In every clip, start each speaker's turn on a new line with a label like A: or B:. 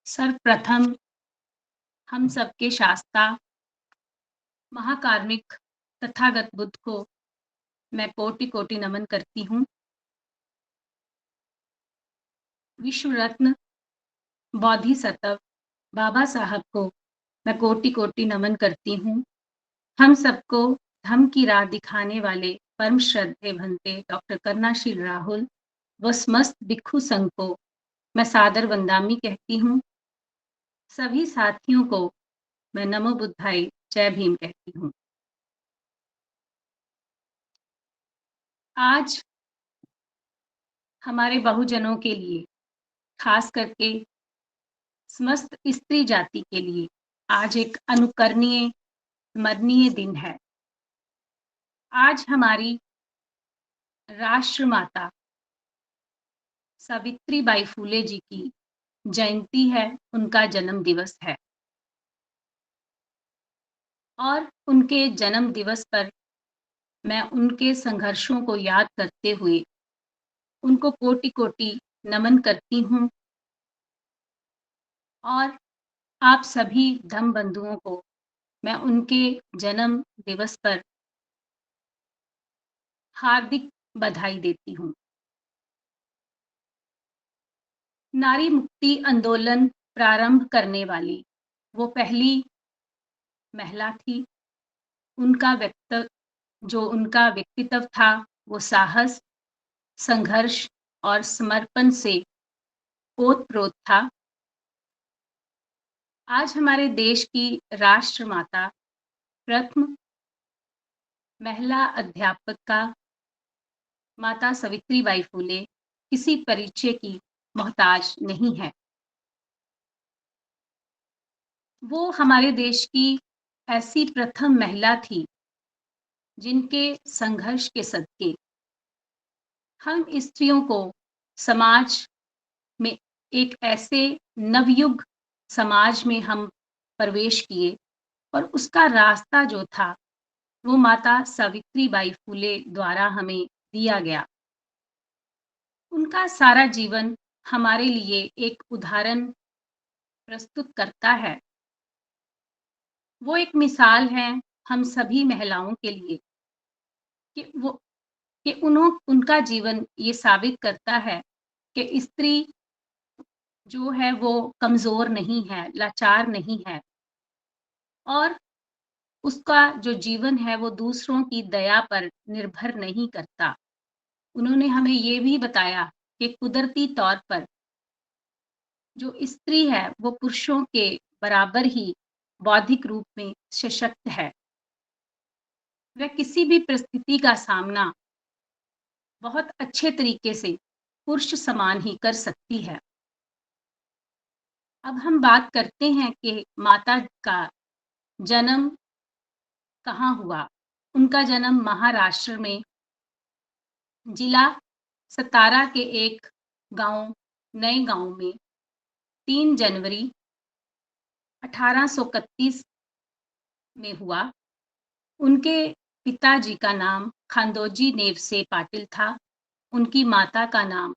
A: सर्वप्रथम हम सबके शास्ता महाकारुणिक तथागत बुद्ध को मैं कोटि-कोटि नमन करती हूँ। विश्व रत्न बोधिसत्व बाबा साहब को मैं कोटि-कोटि नमन करती हूँ। हम सबको धम्म की राह दिखाने वाले परम श्रद्धेय भंते डॉक्टर करुणाशील राहुल व समस्त भिक्षु संघ को मैं सादर वंदामि कहती हूँ। सभी साथियों को मैं नमो बुद्धाय जय भीम कहती हूँ। आज हमारे बहुजनों के लिए, खास करके समस्त स्त्री जाति के लिए आज एक अनुकरणीय, स्मरणीय दिन है। आज हमारी राष्ट्रमाता सावित्रीबाई फूले जी की जयंती है, उनका जन्म दिवस है। और उनके जन्म दिवस पर मैं उनके संघर्षों को याद करते हुए उनको कोटि-कोटि नमन करती हूँ। और आप सभी धम्म बंधुओं को मैं उनके जन्म दिवस पर हार्दिक बधाई देती हूँ। नारी मुक्ति आंदोलन प्रारंभ करने वाली वो पहली महिला थी। उनका व्यक्तित्व था, वो साहस, संघर्ष और समर्पण से ओत-प्रोत था। आज हमारे देश की राष्ट्रमाता प्रथम महिला अध्यापका माता सावित्रीबाई फूले किसी परिचय की मोहताज नहीं है। वो हमारे देश की ऐसी प्रथम महिला थी, जिनके संघर्ष के सदके हम स्त्रियों को समाज में एक ऐसे नवयुग समाज में हम प्रवेश किए और उसका रास्ता जो था, वो माता सावित्रीबाई फूले द्वारा हमें दिया गया। उनका सारा जीवन हमारे लिए एक उदाहरण प्रस्तुत करता है। वो एक मिसाल है हम सभी महिलाओं के लिए कि उनका जीवन ये साबित करता है कि स्त्री जो है वो कमज़ोर नहीं है, लाचार नहीं है और उसका जो जीवन है वो दूसरों की दया पर निर्भर नहीं करता। उन्होंने हमें ये भी बताया कि कुदरती तौर पर जो स्त्री है वो पुरुषों के बराबर ही बौद्धिक रूप में सशक्त है। वह किसी भी परिस्थिति का सामना बहुत अच्छे तरीके से पुरुष समान ही कर सकती है। अब हम बात करते हैं कि माता का जन्म कहाँ हुआ? उनका जन्म महाराष्ट्र में जिला सतारा के एक गाँव नए गाँव में 3 जनवरी 1831 में हुआ। उनके पिताजी का नाम खांदोजी नेवसे पाटिल था। उनकी माता का नाम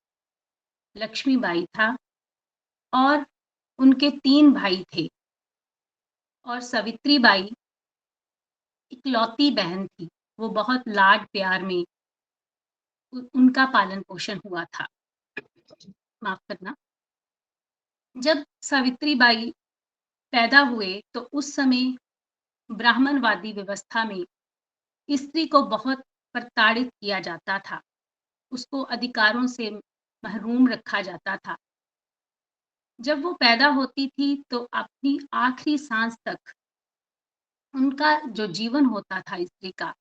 A: लक्ष्मीबाई था और उनके 3 भाई थे और सावित्रीबाई इकलौती बहन थी। वो बहुत लाड-प्यार में उनका पालन-पोषण हुआ था। माफ़ करना। जब सावित्रीबाई पैदा हुए तो उस समय ब्राह्मणवादी व्यवस्था में स्त्री को बहुत प्रताड़ित किया जाता था। उसको अधिकारों से महरूम रखा जाता था। जब वो पैदा होती थी तो अपनी आखिरी साँस तक उनका जो जीवन होता था स्त्री का,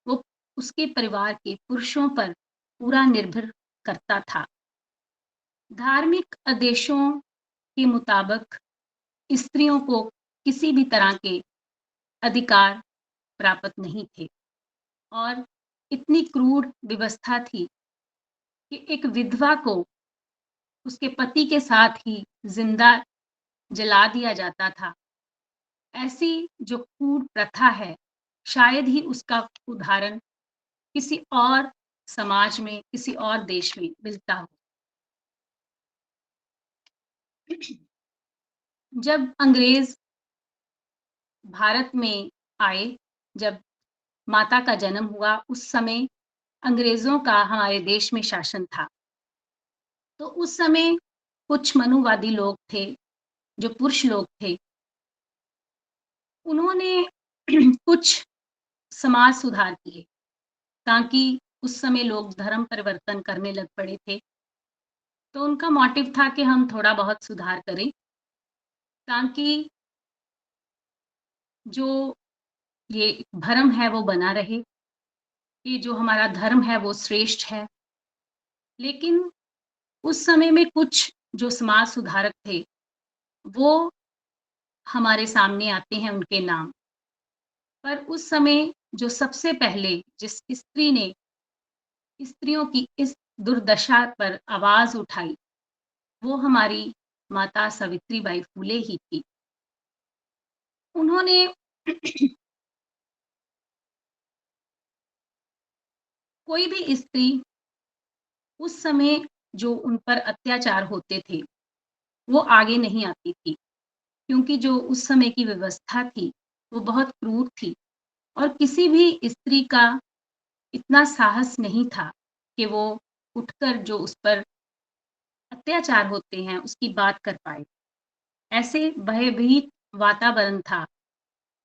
A: वो उसके परिवार के पुरुषों पर पूरा निर्भर करता था। धार्मिक आदेशों के मुताबिक स्त्रियों को किसी भी तरह के अधिकार प्राप्त नहीं थे और इतनी क्रूर व्यवस्था थी कि एक विधवा को उसके पति के साथ ही ज़िंदा जला दिया जाता था। ऐसी जो क्रूर प्रथा है, शायद ही उसका उदाहरण किसी और समाज में, किसी और देश में मिलता हो। जब अंग्रेज़ भारत में आए, जब माता का जन्म हुआ, उस समय अंग्रेज़ों का हमारे देश में शासन था। तो उस समय कुछ मनुवादी लोग थे, जो पुरुष लोग थे, उन्होंने कुछ समाज सुधार किए, ताकि उस समय लोग धर्म परिवर्तन करने लग पड़े थे। तो उनका मोटिव था कि हम थोड़ा बहुत सुधार करें, ताकि जो ये भरम है वो बना रहे, कि जो हमारा धर्म है वो श्रेष्ठ है। लेकिन उस समय में कुछ जो समाज सुधारक थे, वो हमारे सामने आते हैं उनके नाम। पर उस समय जो सबसे पहले जिस स्त्री ने स्त्रियों की इस दुर्दशा पर आवाज़ उठाई, वो हमारी माता सावित्रीबाई फुले ही थी। उन्होंने कोई भी स्त्री उस समय जो उन पर अत्याचार होते थे, वो आगे नहीं आती थी, क्योंकि जो उस समय की व्यवस्था थी, वो बहुत क्रूर थी और किसी भी स्त्री का इतना साहस नहीं था कि वो उठकर जो उस पर अत्याचार होते हैं, उसकी बात कर पाए। ऐसे भयभीत वातावरण था,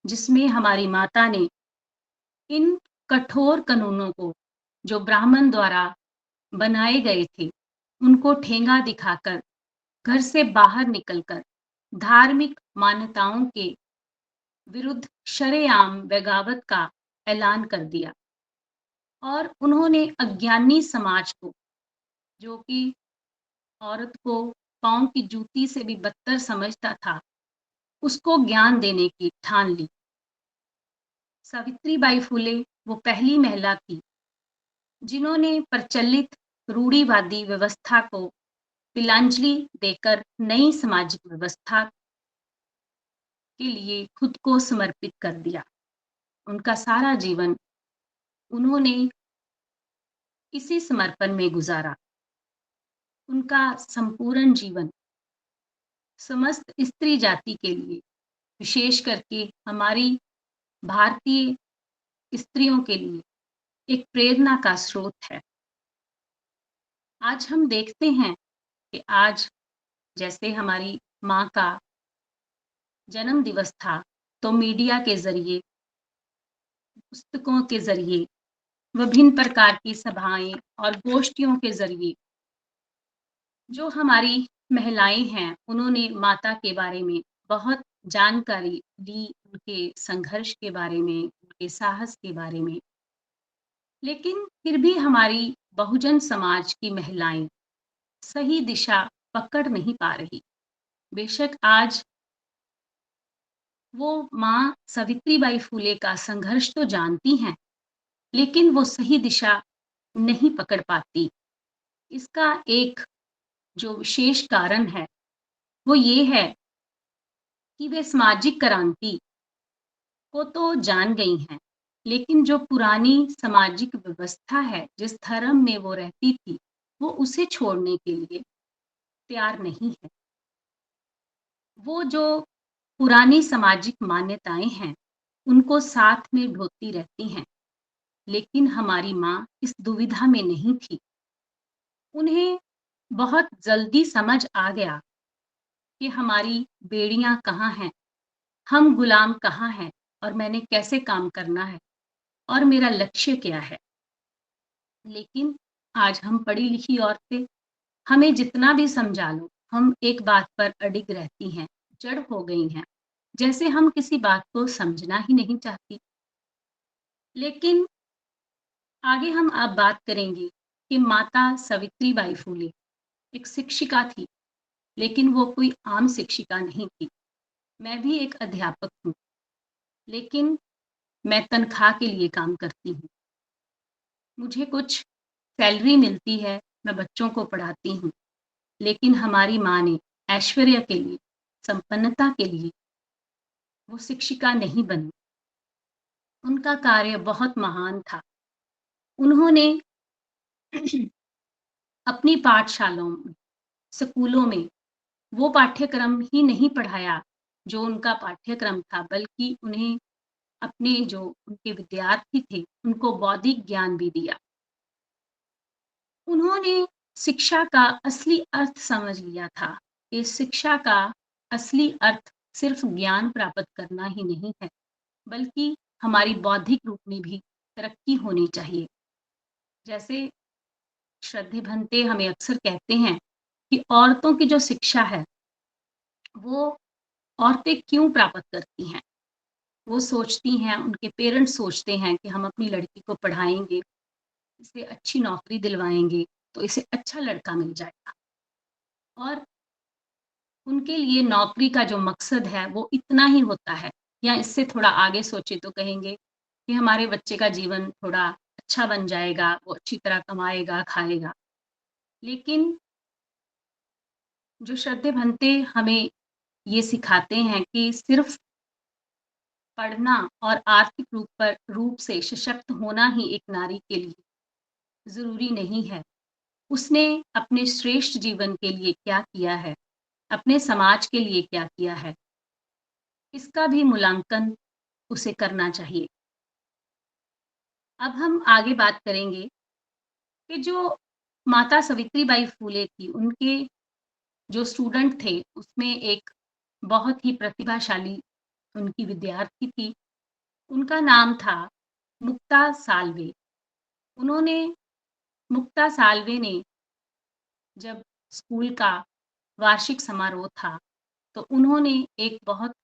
A: जिसमें हमारी माता ने इन कठोर कानूनों को, जो ब्राह्मण द्वारा बनाए गए थे, उनको ठेंगा दिखाकर घर से बाहर निकलकर धार्मिक मान्यताओं के विरुद्ध शरेआम बगावत का ऐलान कर दिया और उन्होंने अज्ञानी समाज को, जो कि औरत को पाँव की जूती से भी बदतर समझता था, उसको ज्ञान देने की ठान ली। सावित्रीबाई फुले वो पहली महिला थी, जिन्होंने प्रचलित रूढ़िवादी व्यवस्था को तिलांजलि देकर नई सामाजिक व्यवस्था के लिए खुद को समर्पित कर दिया। उनका सारा जीवन उन्होंने इसी समर्पण में गुजारा। उनका संपूर्ण जीवन समस्त स्त्री जाति के लिए, विशेष करके हमारी भारतीय स्त्रियों के लिए एक प्रेरणा का स्रोत है। आज हम देखते हैं कि आज जैसे हमारी माँ का जन्म दिवस था, तो मीडिया के ज़रिए, पुस्तकों के ज़रिए, विभिन्न प्रकार की सभाएँ और गोष्ठियों के ज़रिए जो हमारी महिलाएँ हैं, उन्होंने माता के बारे में बहुत जानकारी दी, उनके संघर्ष के बारे में, उनके साहस के बारे में। लेकिन फिर भी हमारी बहुजन समाज की महिलाएँ सही दिशा पकड़ नहीं पा रही। बेशक आज वो माँ सावित्रीबाई फुले का संघर्ष तो जानती हैं, लेकिन वो सही दिशा नहीं पकड़ पाती। इसका एक जो विशेष कारण है, वो ये है कि वे सामाजिक क्रांति को तो जान गई हैं, लेकिन जो पुरानी सामाजिक व्यवस्था है, जिस धर्म में वो रहती थी, वो उसे छोड़ने के लिए तैयार नहीं है। वो जो पुरानी सामाजिक मान्यताएँ हैं, उनको साथ में ढोती रहती हैं, लेकिन हमारी माँ इस दुविधा में नहीं थी। उन्हें बहुत जल्दी समझ आ गया कि हमारी बेड़ियाँ कहाँ हैं, हम गुलाम कहाँ हैं और मैंने कैसे काम करना है और मेरा लक्ष्य क्या है। लेकिन आज हम पढ़ी-लिखी औरतें, हमें जितना भी समझा लो, हम एक बात पर अडिग रहती हैं, जड़ हो गई हैं, जैसे हम किसी बात को समझना ही नहीं चाहती। लेकिन आगे हम अब बात करेंगे कि माता सावित्रीबाई फुले एक शिक्षिका थी, लेकिन वो कोई आम शिक्षिका नहीं थी। मैं भी एक अध्यापक हूँ, लेकिन मैं तनख्वाह के लिए काम करती हूँ। मुझे कुछ सैलरी मिलती है, मैं बच्चों को पढ़ाती हूँ, लेकिन हमारी माँ ने ऐश्वर्य के लिए, संपन्नता के लिए वो शिक्षिका नहीं बनी। उनका कार्य बहुत महान था। उन्होंने अपनी पाठशालाओं में, स्कूलों में वो पाठ्यक्रम ही नहीं पढ़ाया, जो उनका पाठ्यक्रम था, बल्कि उन्हें अपने जो उनके विद्यार्थी थे, उनको बौद्धिक ज्ञान भी दिया। उन्होंने शिक्षा का असली अर्थ समझ लिया था कि शिक्षा का असली अर्थ सिर्फ ज्ञान प्राप्त करना ही नहीं है, बल्कि हमारी बौद्धिक रूप में भी तरक्की होनी चाहिए। जैसे श्रद्धे भंते हमें अक्सर कहते हैं कि औरतों की जो शिक्षा है, वो औरतें क्यों प्राप्त करती हैं? वो सोचती हैं, उनके पेरेंट्स सोचते हैं कि हम अपनी लड़की को पढ़ाएँगे, इसे अच्छी नौकरी दिलवाएँगे, तो इसे अच्छा लड़का मिल जाएगा। और उनके लिए नौकरी का जो मकसद है, वो इतना ही होता है, या इससे थोड़ा आगे सोचे तो कहेंगे कि हमारे बच्चे का जीवन थोड़ा अच्छा बन जाएगा, वो अच्छी तरह कमाएगा, खाएगा। लेकिन जो श्रद्धे भंते हमें ये सिखाते हैं कि सिर्फ़ पढ़ना और आर्थिक रूप से सशक्त होना ही एक नारी के लिए ज़रूरी नहीं है। उसने अपने श्रेष्ठ जीवन के लिए क्या किया है, अपने समाज के लिए क्या किया है, इसका भी मूल्यांकन उसे करना चाहिए। अब हम आगे बात करेंगे कि जो माता सावित्रीबाई फूले थी, उनके जो स्टूडेंट थे, उसमें एक बहुत ही प्रतिभाशाली उनकी विद्यार्थी थी। उनका नाम था मुक्ता साल्वे। उन्होंने मुक्ता साल्वे ने जब स्कूल का वार्षिक समारोह था, तो उन्होंने एक बहुत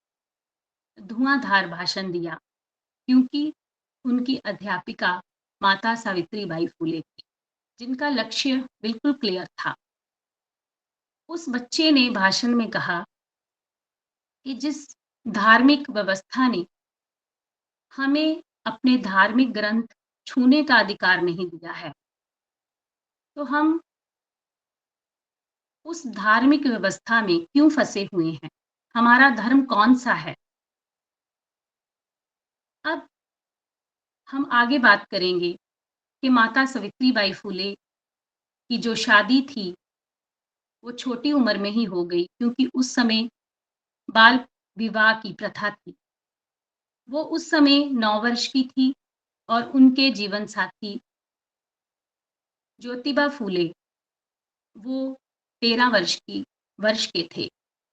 A: धुआँधार भाषण दिया, क्योंकि उनकी अध्यापिका माता सावित्रीबाई फूले थी, जिनका लक्ष्य बिल्कुल क्लियर था। उस बच्चे ने भाषण में कहा कि जिस धार्मिक व्यवस्था ने हमें अपने धार्मिक ग्रंथ छूने का अधिकार नहीं दिया है, तो हम उस धार्मिक व्यवस्था में क्यों फँसे हुए हैं? हमारा धर्म कौन-सा है? अब हम आगे बात करेंगे कि माता सावित्रीबाई फूले की जो शादी थी, वो छोटी उम्र में ही हो गई, क्योंकि उस समय बाल विवाह की प्रथा थी। वो उस समय 9 वर्ष की थी और उनके जीवन साथी ज्योतिबा फूले, वो 13 वर्ष के थे।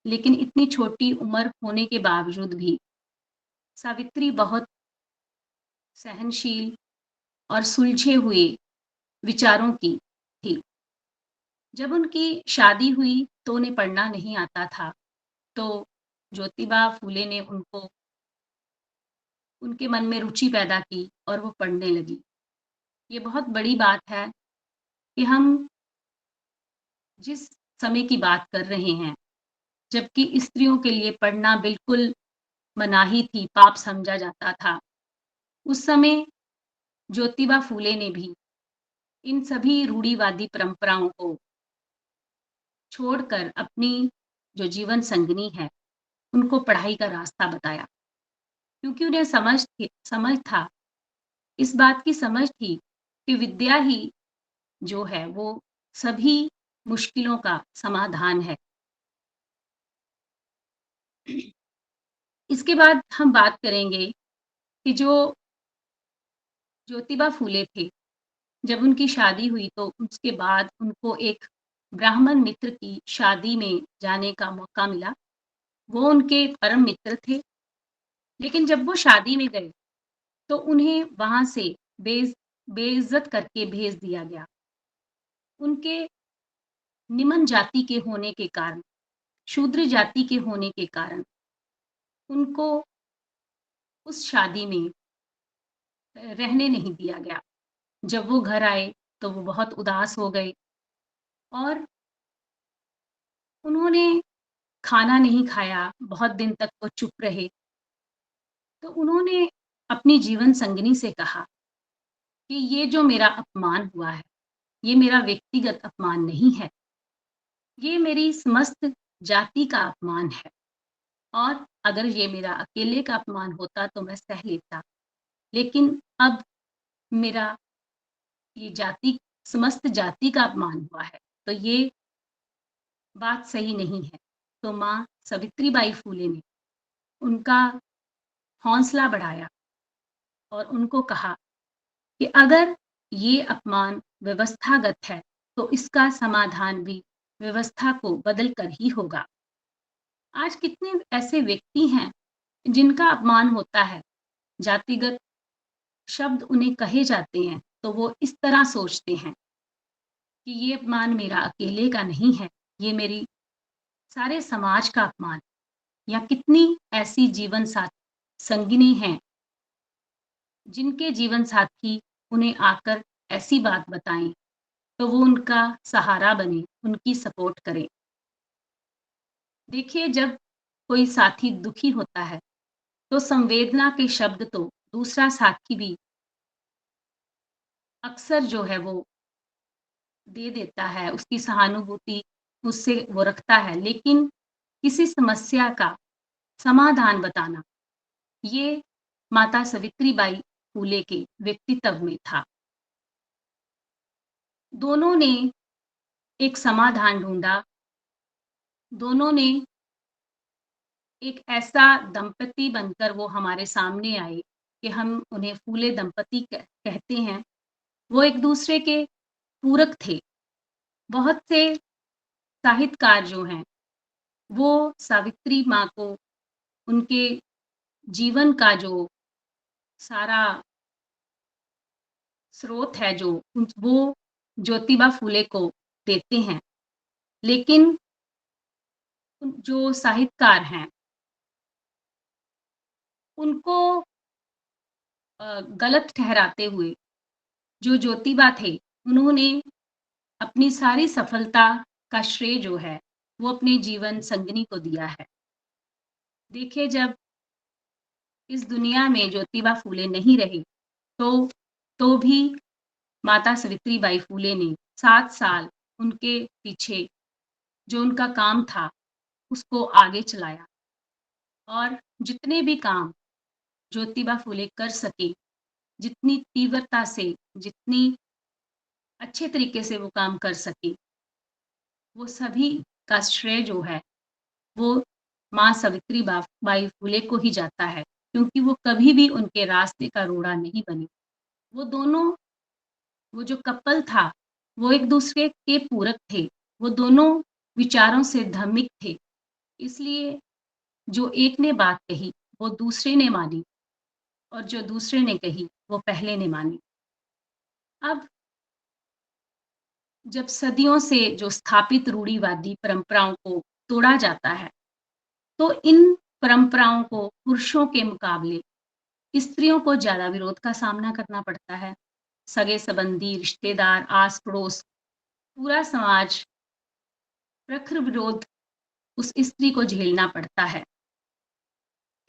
A: लेकिन इतनी छोटी उम्र होने के बावजूद भी सावित्री बहुत सहनशील और सुलझे हुए विचारों की थी। जब उनकी शादी हुई तो उन्हें पढ़ना नहीं आता था, तो ज्योतिबा फूले ने उनको उनके मन में रुचि पैदा की और वो पढ़ने लगी। ये बहुत बड़ी बात है कि हम जिस समय की बात कर रहे हैं, जबकि स्त्रियों के लिए पढ़ना बिल्कुल मनाही थी, पाप समझा जाता था। उस समय ज्योतिबा फूले ने भी इन सभी रूढ़िवादी परंपराओं को छोड़कर अपनी जो जीवन संगिनी है, उनको पढ़ाई का रास्ता बताया। क्योंकि उन्हें समझ था, इस बात की समझ थी कि विद्या ही जो है वो सभी मुश्किलों का समाधान है। इसके बाद हम बात करेंगे कि जो ज्योतिबा फूले थे, जब उनकी शादी हुई तो उसके बाद उनको एक ब्राह्मण मित्र की शादी में जाने का मौका मिला। वो उनके परम मित्र थे, लेकिन जब वो शादी में गए, तो उन्हें वहाँ से बेइज़्ज़त करके भेज दिया गया। उनके निम्न जाति के होने के कारण, शूद्र जाति के होने के कारण, उनको उस शादी में रहने नहीं दिया गया। जब वो घर आए, तो वो बहुत उदास हो गए और उन्होंने खाना नहीं खाया, बहुत दिन तक वो चुप रहे। तो उन्होंने अपनी जीवन संगिनी से कहा कि ये जो मेरा अपमान हुआ है, ये मेरा व्यक्तिगत अपमान नहीं है, ये मेरी समस्त जाति का अपमान है, और अगर ये मेरा अकेले का अपमान होता तो मैं सह लेता, लेकिन अब मेरा ये समस्त जाति का अपमान हुआ है, तो ये बात सही नहीं है। तो माँ सावित्रीबाई फूले ने उनका हौसला बढ़ाया और उनको कहा कि अगर ये अपमान व्यवस्थागत है, तो इसका समाधान भी व्यवस्था को बदल कर ही होगा। आज कितने ऐसे व्यक्ति हैं जिनका अपमान होता है, जातिगत शब्द उन्हें कहे जाते हैं, तो वो इस तरह सोचते हैं कि ये अपमान मेरा अकेले का नहीं है, ये मेरी सारे समाज का अपमान। या कितनी ऐसी जीवन साथी संगिनी हैं जिनके जीवन साथी उन्हें आकर ऐसी बात बताएं, तो वो उनका सहारा बने, उनकी सपोर्ट करें। देखिए, जब कोई साथी दुखी होता है, तो संवेदना के शब्द तो दूसरा साथी भी अक्सर जो है वो दे देता है, उसकी सहानुभूति उससे वो रखता है, लेकिन किसी समस्या का समाधान बताना, ये माता सावित्रीबाई फूले के व्यक्तित्व में था। दोनों ने एक समाधान ढूँढा, दोनों ने एक ऐसा दंपति बनकर वो हमारे सामने आए कि हम उन्हें फूले दंपति कहते हैं। वो एक-दूसरे के पूरक थे। बहुत से साहित्यकार जो हैं, वो सावित्री माँ को उनके जीवन का जो सारा स्रोत है जो वो ज्योतिबा फूले को देते हैं। लेकिन जो साहित्यकार हैं, उनको गलत ठहराते हुए जो ज्योतिबा थे, उन्होंने अपनी सारी सफलता का श्रेय जो है, वो अपने जीवन संगिनी को दिया है। देखिए, जब इस दुनिया में ज्योतिबा फूले नहीं रहे, तो भी माता सावित्रीबाई फूले ने 7 साल उनके पीछे जो उनका काम था, उसको आगे चलाया और जितने भी काम ज्योतिबा फूले कर सके, जितनी तीव्रता से, जितनी अच्छे तरीके से वो काम कर सके, वो सभी का श्रेय जो है, वो माँ सावित्री बाई फूले को ही जाता है, क्योंकि वो कभी भी उनके रास्ते का रोड़ा नहीं बनी। वो दोनों, वो जो कपल था, वो एक-दूसरे के पूरक थे। वो दोनों विचारों से धार्मिक थे। इसलिए जो एक ने बात कही, वो दूसरे ने मानी और जो दूसरे ने कही, वो पहले ने मानी। अब जब सदियों से जो स्थापित रूढ़िवादी परंपराओं को तोड़ा जाता है, तो इन परंपराओं को पुरुषों के मुकाबले स्त्रियों को ज़्यादा विरोध का सामना करना पड़ता है। सगे-संबंधी, रिश्तेदार, आस-पड़ोस, पूरा समाज प्रखर विरोध उस स्त्री को झेलना पड़ता है।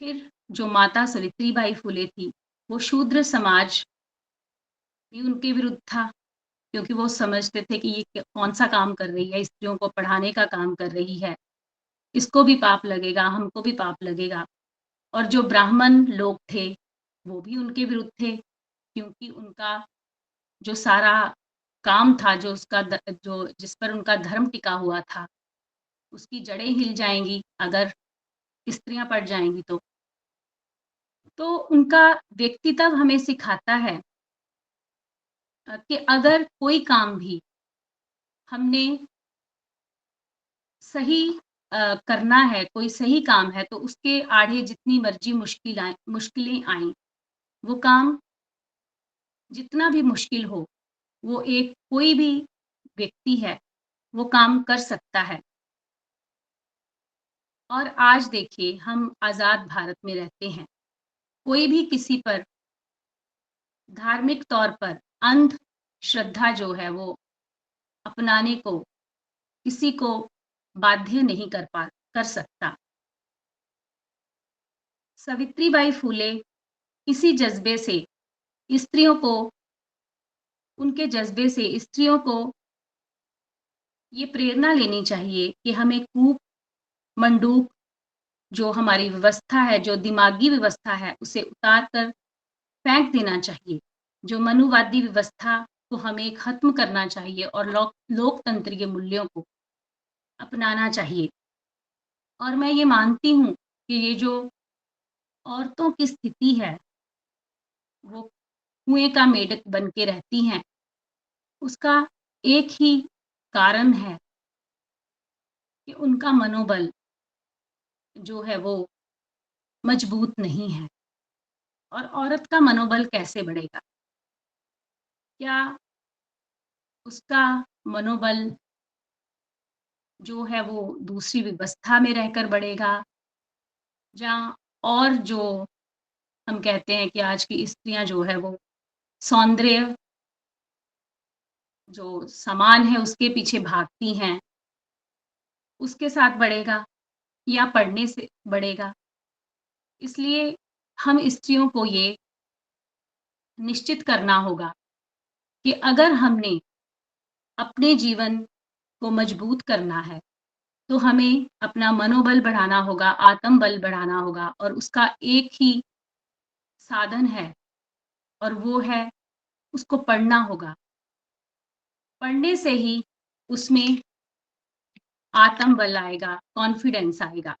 A: फिर जो माता सावित्रीबाई फूले थी, वो शूद्र समाज भी उनके विरुद्ध था, क्योंकि वो समझते थे कि ये कौन-सा काम कर रही है, स्त्रियों को पढ़ाने का काम कर रही है। इसको भी पाप लगेगा, हमको भी पाप लगेगा। और जो ब्राह्मण लोग थे, वो भी उनके विरुद्ध थे, क्योंकि उनका जो सारा काम था, जो उसका जो जिस पर उनका धर्म टिका हुआ था, उसकी जड़ें हिल जाएँगी अगर स्त्रियाँ पढ़ जाएँगी तो। तो उनका व्यक्तित्व हमें सिखाता है कि अगर कोई काम भी हमने सही करना है, कोई सही काम है, तो उसके आड़े जितनी मर्ज़ी मुश्किलें आएँ, वो काम जितना भी मुश्किल हो, वो एक कोई भी व्यक्ति है, वो काम कर सकता है। और आज देखिए, हम आज़ाद भारत में रहते हैं। कोई भी किसी पर धार्मिक तौर पर अंध श्रद्धा जो है वो अपनाने को किसी को बाध्य नहीं कर सकता। सावित्रीबाई फूले इसी जज़्बे से स्त्रियों को, उनके जज़्बे से स्त्रियों को ये प्रेरणा लेनी चाहिए कि हमें कूप, मंडूक, जो हमारी व्यवस्था है, जो दिमागी व्यवस्था है, उसे उतार कर फेंक देना चाहिए। जो मनुवादी व्यवस्था को हमें ख़त्म करना चाहिए और लोकतंत्र के मूल्यों को अपनाना चाहिए। और मैं ये मानती हूँ कि ये जो औरतों की स्थिति है, वो कुएँ का मेढक बन के रहती हैं, उसका एक ही कारण है कि उनका मनोबल जो है वो मजबूत नहीं है। और औरत का मनोबल कैसे बढ़ेगा? क्या उसका मनोबल जो है वो दूसरी व्यवस्था में रहकर बढ़ेगा? जहाँ और जो हम कहते हैं कि आज की स्त्रियाँ जो है वो सौंदर्य जो सामान है उसके पीछे भागती हैं, उसके साथ बढ़ेगा या पढ़ने से बढ़ेगा? इसलिए हम स्त्रियों को ये निश्चित करना होगा कि अगर हमने अपने जीवन को मजबूत करना है, तो हमें अपना मनोबल बढ़ाना होगा, आत्मबल बढ़ाना होगा और उसका एक ही साधन है और वो है उसको पढ़ना होगा। पढ़ने से ही उसमें आत्मबल आएगा, कॉन्फिडेंस आएगा।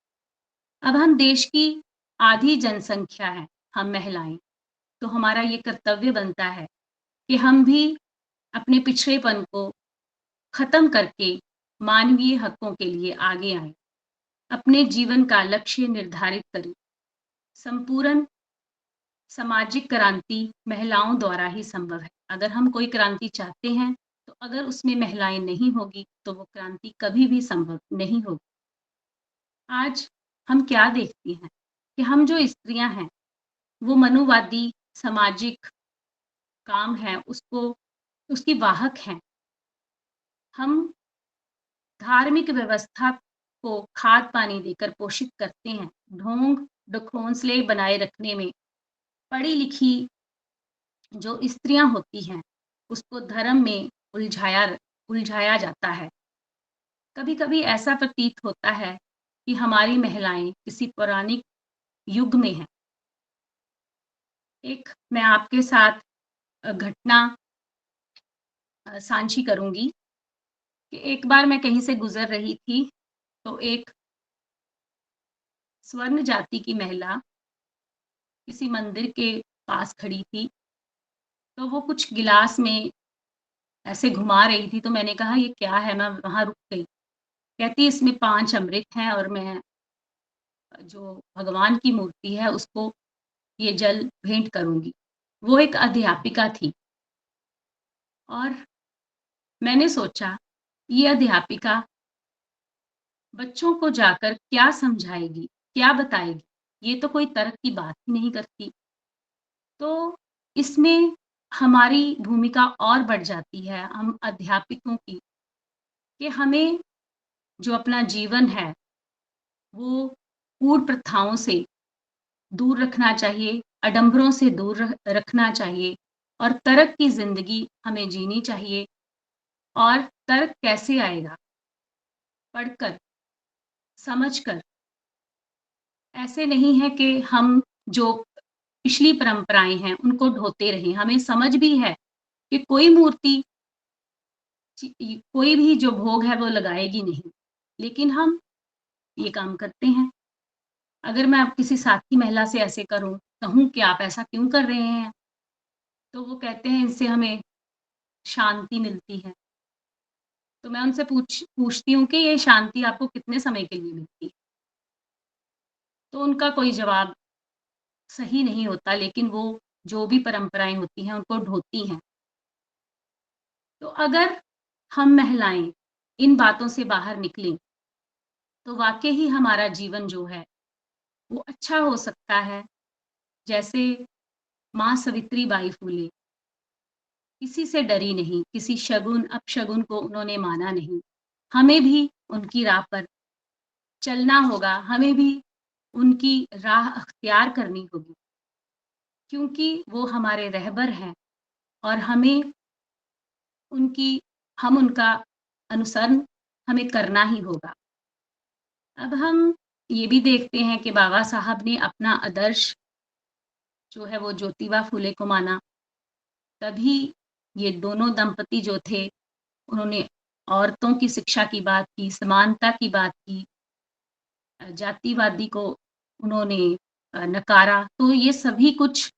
A: अब हम देश की आधी जनसंख्या है, हम महिलाएँ, तो हमारा ये कर्तव्य बनता है कि हम भी अपने पिछड़ेपन को खत्म करके मानवीय हकों के लिए आगे आएँ। अपने जीवन का लक्ष्य निर्धारित करें। संपूर्ण सामाजिक क्रांति महिलाओं द्वारा ही संभव है। अगर हम कोई क्रांति चाहते हैं, तो अगर उसमें महिलाएँ नहीं होगी, तो वो क्रांति कभी भी संभव नहीं होगी। आज हम क्या देखते हैं कि हम जो स्त्रियाँ हैं, वो मनुवादी सामाजिक काम है उसको उसकी वाहक हैं। हम धार्मिक व्यवस्था को खाद-पानी देकर पोषित करते हैं। ढोंग-ढकोंसले बनाए रखने में पढ़ी-लिखी जो स्त्रियाँ होती हैं, उसको धर्म में उलझाया जाता है। कभी-कभी ऐसा प्रतीत होता है कि हमारी महिलाएँ किसी पौराणिक युग में हैं। एक मैं आपके साथ घटना साझी करूँगी कि एक बार मैं कहीं से गुज़र रही थी, तो एक स्वर्ण जाति की महिला किसी मंदिर के पास खड़ी थी, तो वो कुछ गिलास में ऐसे घुमा रही थी, तो मैंने कहा ये क्या है? मैं वहाँ रुक गई। कहती इसमें 5 अमृत हैं और मैं जो भगवान की मूर्ति है उसको ये जल भेंट करूँगी। वो एक अध्यापिका थी और मैंने सोचा ये अध्यापिका बच्चों को जाकर क्या समझाएगी, क्या बताएगी? ये तो कोई तर्क की बात ही नहीं करती। तो इसमें हमारी भूमिका और बढ़ जाती है, हम अध्यापकों की, कि हमें जो अपना जीवन है, वो कूट प्रथाओं से दूर रखना चाहिए, आडंबरों से दूर रखना चाहिए और तर्क की ज़िंदगी हमें जीनी चाहिए। और तर्क कैसे आएगा? पढ़कर, समझकर। ऐसे नहीं है कि हम जो पिछली परंपराएँ हैं, उनको ढोते रहें। हमें समझ भी है कि कोई मूर्ति कोई भी जो भोग है वो लगाएगी नहीं, लेकिन हम ये काम करते हैं। अगर मैं अब किसी साथी महिला से ऐसे कहूँ कि आप ऐसा क्यों कर रहे हैं? तो वो कहते हैं इससे हमें शांति मिलती है। तो मैं उनसे पूछती हूँ कि ये शांति आपको कितने समय के लिए मिलती है? तो उनका कोई जवाब सही नहीं होता, लेकिन वो जो भी परंपराएँ होती हैं उनको ढोती हैं। तो अगर हम महिलाएँ इन बातों से बाहर निकलें, तो वाक़ई ही हमारा जीवन जो है वो अच्छा हो सकता है। जैसे माँ सावित्री बाई फुले किसी से डरी नहीं, किसी शगुन अपशगुन को उन्होंने माना नहीं। हमें भी उनकी राह पर चलना होगा, हमें भी उनकी राह अख्तियार करनी होगी, क्योंकि वो हमारे रहबर हैं और उनकी हम उनका अनुसरण हमें करना ही होगा। अब हम ये भी देखते हैं कि बाबा साहब ने अपना आदर्श जो है वो ज्योतिबा फुले को माना, तभी ये दोनों दंपति जो थे उन्होंने औरतों की शिक्षा की बात की, समानता की बात की। जातिवादी को उन्होंने नकारा। तो ये सभी कुछ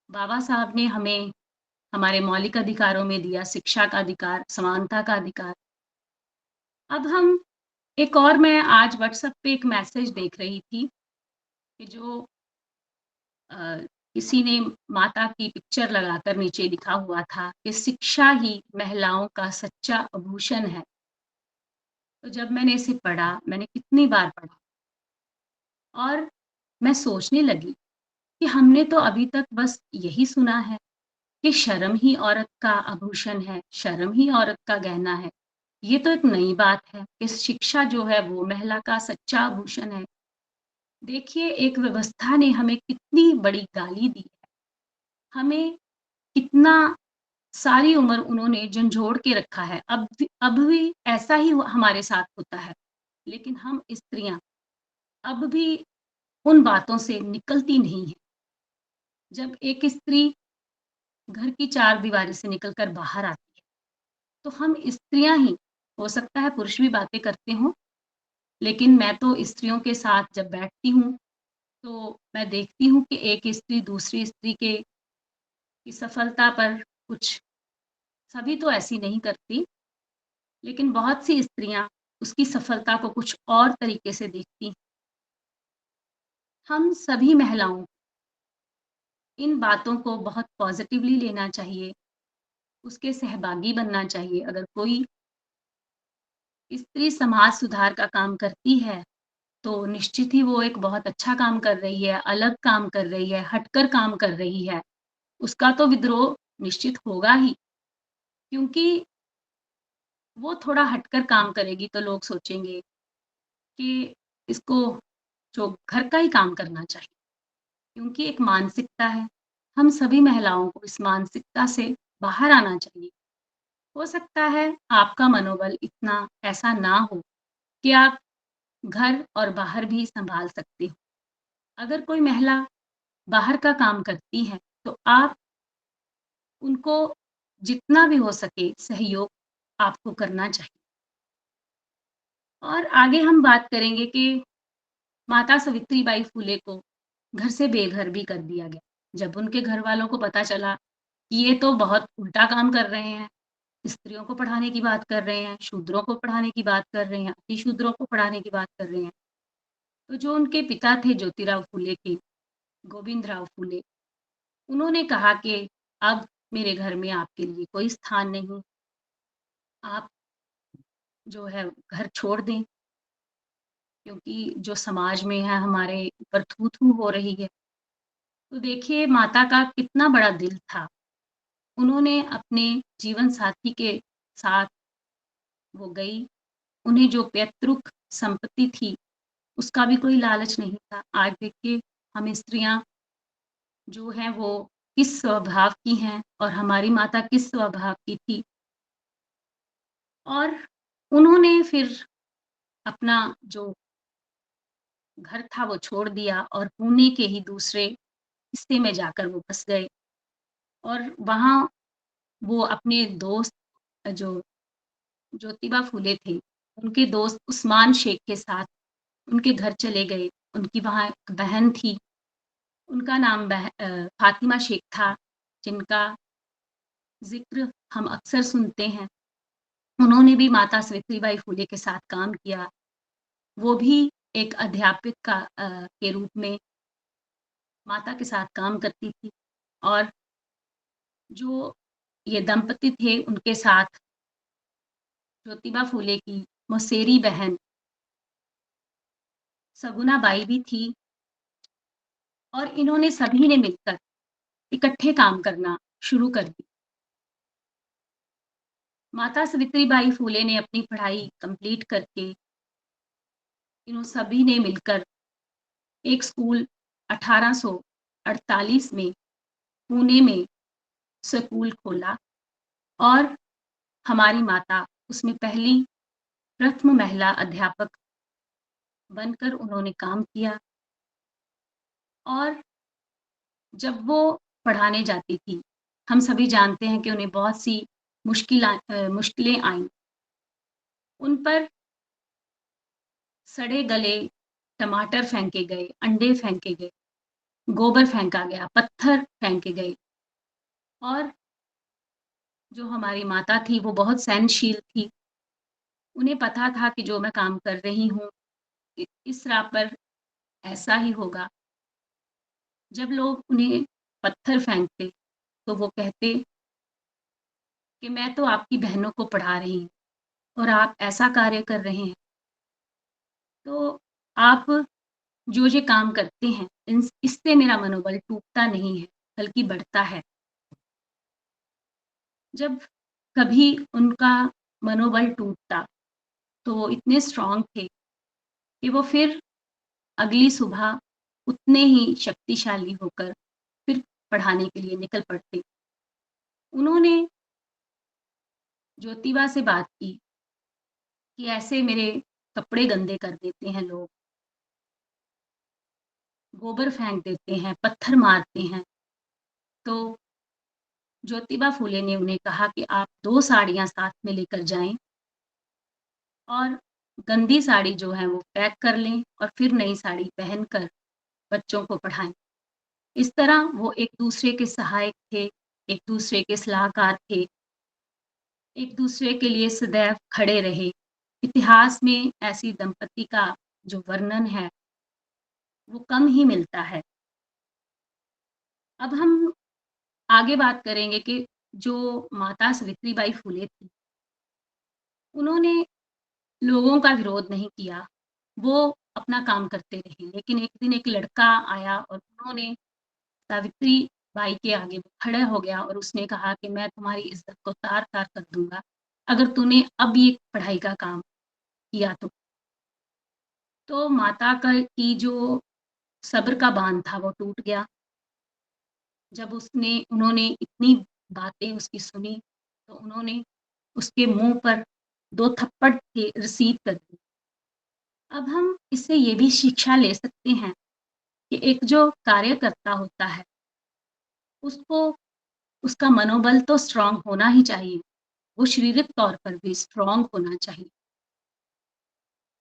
A: बाबा साहब ने हमें हमारे मौलिक अधिकारों में दिया, शिक्षा का अधिकार, समानता का अधिकार। अब हम एक और मैं आज व्हाट्सएप पे एक मैसेज देख रही थी कि जो अ, किसी ने माता की पिक्चर लगाकर नीचे लिखा हुआ था कि शिक्षा ही महिलाओं का सच्चा आभूषण है। तो जब मैंने इसे पढ़ा, मैंने कितनी बार पढ़ा और मैं सोचने लगी कि हमने तो अभी तक बस यही सुना है कि शर्म ही औरत का आभूषण है, शर्म ही औरत का गहना है। ये तो एक नई बात है कि शिक्षा जो है वो महिला का सच्चा आभूषण है। देखिए एक व्यवस्था ने हमें कितनी बड़ी गाली दी है, हमें कितना सारी उम्र उन्होंने झंझोड़ के रखा है। अब भी ऐसा ही हमारे साथ होता है, लेकिन हम स्त्रियाँ अब भी उन बातों से निकलती नहीं हैं। जब एक स्त्री घर की चारदीवारी से निकल कर बाहर आती है, तो हम स्त्रियाँ ही, हो सकता है पुरुष भी बातें करते हों, लेकिन मैं तो स्त्रियों के साथ जब बैठती हूँ, तो मैं देखती हूँ कि एक स्त्री दूसरी स्त्री के की सफलता पर कुछ, सभी तो ऐसी नहीं करती, लेकिन बहुत सी स्त्रियाँ उसकी सफलता को कुछ और तरीके से देखती हैं। हम सभी महिलाओं को इन बातों को बहुत पॉज़िटिवली लेना चाहिए, उसके सहभागी बनना चाहिए। अगर कोई स्त्री समाज सुधार का काम करती है, तो निश्चित ही वो एक बहुत अच्छा काम कर रही है, अलग काम कर रही है, हटकर काम कर रही है। उसका तो विद्रोह निश्चित होगा ही, क्योंकि वो थोड़ा हटकर काम करेगी तो लोग सोचेंगे कि इसको जो घर का ही काम करना चाहिए, क्योंकि एक मानसिकता है। हम सभी महिलाओं को इस मानसिकता से बाहर आना चाहिए। हो सकता है आपका मनोबल इतना ऐसा ना हो कि आप घर और बाहर भी सँभाल सकते हो। अगर कोई महिला बाहर का काम करती है, तो आप उनको जितना भी हो सके सहयोग आपको करना चाहिए। और आगे हम बात करेंगे कि माता सावित्रीबाई फुले को घर से बेघर भी कर दिया गया। जब उनके घरवालों को पता चला कि ये तो बहुत उल्टा काम कर रहे हैं, स्त्रियों को पढ़ाने की बात कर रहे हैं, शूद्रों को पढ़ाने की बात कर रहे हैं, अतिशूद्रों को पढ़ाने की बात कर रहे हैं। तो जो उनके पिता थे ज्योतिराव फुले के, गोविंदराव फुले, उन्होंने कहा कि अब मेरे घर में आपके लिए कोई स्थान नहीं, आप जो है घर छोड़ दें, क्योंकि जो समाज में है हमारे ऊपर थू-थू हो रही है। तो देखिए माता का कितना बड़ा दिल था। उन्होंने अपने जीवन साथी के साथ वो गई, उन्हें जो पैतृक संपत्ति थी, उसका भी कोई लालच नहीं था। आज देखिए हम स्त्रियाँ जो हैं वो किस स्वभाव की हैं और हमारी माता किस स्वभाव की थी। और उन्होंने फिर अपना जो घर था वो छोड़ दिया और पुणे के ही दूसरे हिस्से में जाकर वो बस गए और वहाँ वो अपने दोस्त जो ज्योतिबा फुले थे, उनके दोस्त उस्मान शेख के साथ उनके घर चले गए। उनकी वहाँ एक बहन थी, उनका नाम फ़ातिमा शेख था, जिनका ज़िक्र हम अक्सर सुनते हैं। उन्होंने भी माता सावित्रीबाई फुले के साथ काम किया। वो भी एक अध्यापिका के रूप में माता के साथ काम करती थी और जो ये दंपति थे, उनके साथ ज्योतिबा फुले की मौसेरी बहन सगुना बाई भी थी और इन्होंने सभी ने मिलकर इकट्ठे काम करना शुरू कर दी। माता सावित्रीबाई फुले ने अपनी पढ़ाई कंप्लीट करके इन्हों सभी ने मिलकर एक स्कूल 1848 में पुणे में स्कूल खोला और हमारी माता उसमें पहली प्रथम महिला अध्यापक बनकर उन्होंने काम किया और जब वो पढ़ाने जाती थी, हम सभी जानते हैं कि उन्हें बहुत सी मुश्किलें आईं। उन पर सड़े गले टमाटर फेंके गए, अंडे फेंके गए, गोबर फेंका गया, पत्थर फेंके गए और जो हमारी माता थी वो बहुत सहनशील थी। उन्हें पता था कि जो मैं काम कर रही हूँ इस राह पर ऐसा ही होगा। जब लोग उन्हें पत्थर फेंकते तो वो कहते कि मैं तो आपकी बहनों को पढ़ा रही हूँ और आप ऐसा कार्य कर रहे हैं। तो आप जो ये काम करते हैं इससे मेरा मनोबल टूटता नहीं है बल्कि बढ़ता है। जब कभी उनका मनोबल टूटता तो वो इतने स्ट्रॉन्ग थे कि वो फिर अगली सुबह उतने ही शक्तिशाली होकर फिर पढ़ाने के लिए निकल पड़ते। उन्होंने ज्योतिबा से बात की कि ऐसे मेरे कपड़े गंदे कर देते हैं लोग, गोबर फेंक देते हैं, पत्थर मारते हैं। तो ज्योतिबा फूले ने उन्हें कहा कि आप 2 साड़ियाँ साथ में लेकर जाएँ और गंदी साड़ी जो है वो पैक कर लें और फिर नई साड़ी पहनकर बच्चों को पढ़ाएँ। इस तरह वो एक-दूसरे के सहायक थे, एक-दूसरे के सलाहकार थे, एक-दूसरे के लिए सदैव खड़े रहे। इतिहास में ऐसी दंपति का जो वर्णन है, वो कम ही मिलता है। अब हम आगे बात करेंगे कि जो माता सावित्रीबाई फूले थी, उन्होंने लोगों का विरोध नहीं किया, वो अपना काम करते रहे। लेकिन एक दिन एक लड़का आया और उन्होंने सावित्रीबाई के आगे वो खड़ा हो गया और उसने कहा कि मैं तुम्हारी इज़्ज़त को तार-तार कर दूँगा, अगर तूने अब ये पढ़ाई का काम किया तो। तो माता का की जो सब्र का बाँध था वो टूट गया। जब उन्होंने इतनी बातें उसकी सुनी, तो उन्होंने उसके मुँह पर 2 थप्पड़ के रिसीव कर दी। अब हम इससे ये भी शिक्षा ले सकते हैं कि एक जो कार्यकर्ता होता है, उसको उसका मनोबल तो स्ट्रॉन्ग होना ही चाहिए, वो शारीरिक तौर पर भी स्ट्रॉन्ग होना चाहिए।